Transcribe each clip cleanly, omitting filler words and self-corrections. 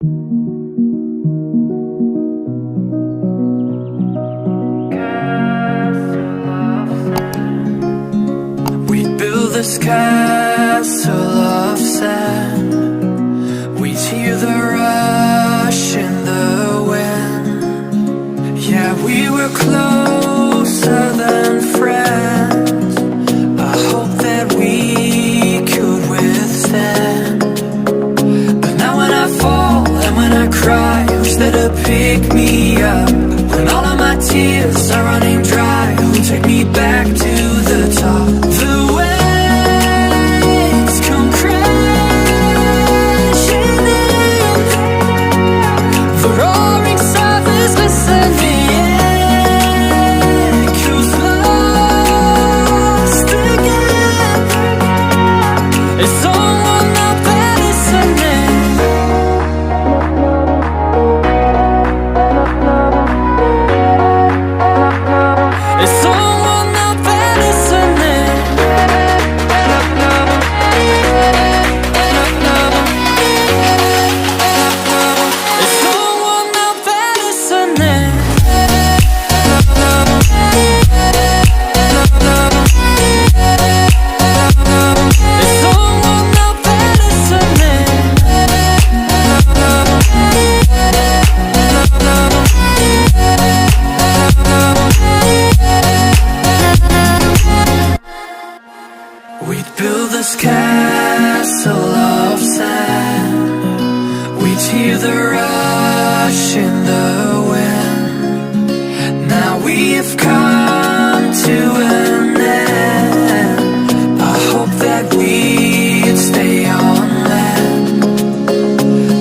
We build this castle of sand. We hear the rush in the wind. Yeah, we were closer than friends. I hope that we could withstand. But now when I fall and when I cry, who's there to pick me up? When all of my tears are running dry, who'll take me back to the top? The waves come crashing in, the roaring surf is listening, echoes lost again. Is someone out there listening? Is someone out there listening? Is someone out there listening? Is someone out there listening? We'd build this castle of sand. We'd hear the rush in the wind. Now we have come to an end. I hope that we'd stay on land.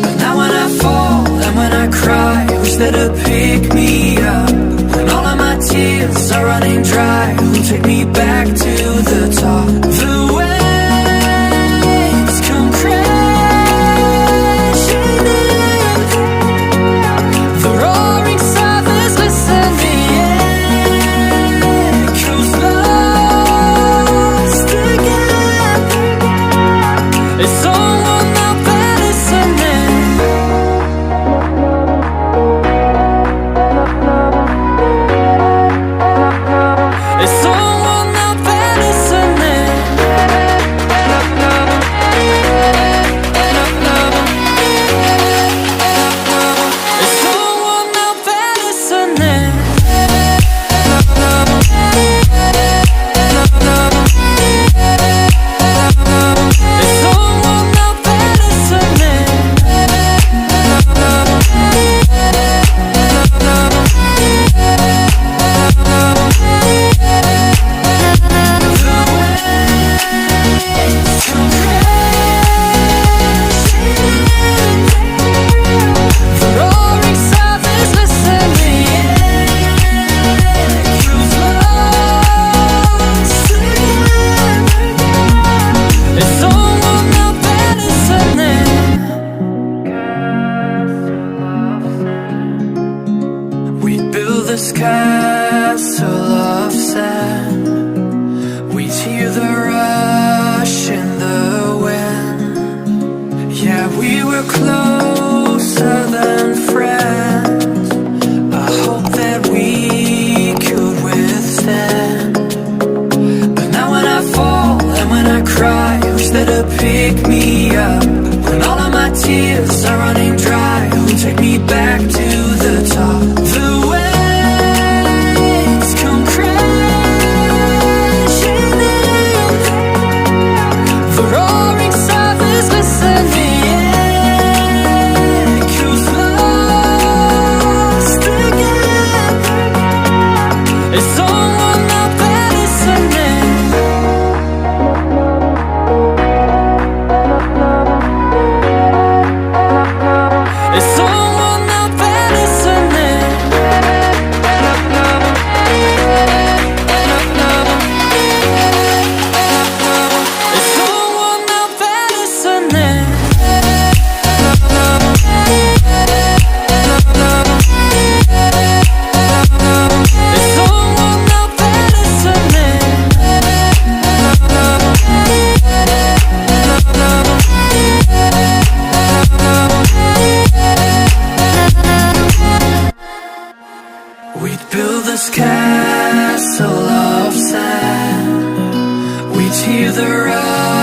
But now when I fall and when I cry, who's there to pick me up? When all of my tears are running dry, who'll take me back to the top? The waves come crashing in, the roaring surf is listening, echoes lost again. Is someone out there listening? Is someone out there listening? Is someone out there listening? Is someone out there listening? The roaring surf is listening, echoes lost again. Is someone out there listening? We build this castle of sand. We hear the rush in the wind. Yeah, we were closer than friends. I hope that we could withstand. But now when I fall and when I cry, who's there to pick me up? When all of my tears are running dry, who'll take me back to the top? The waves come crashing in, the roaring surf is listening, this castle of sand. We'd hear the rush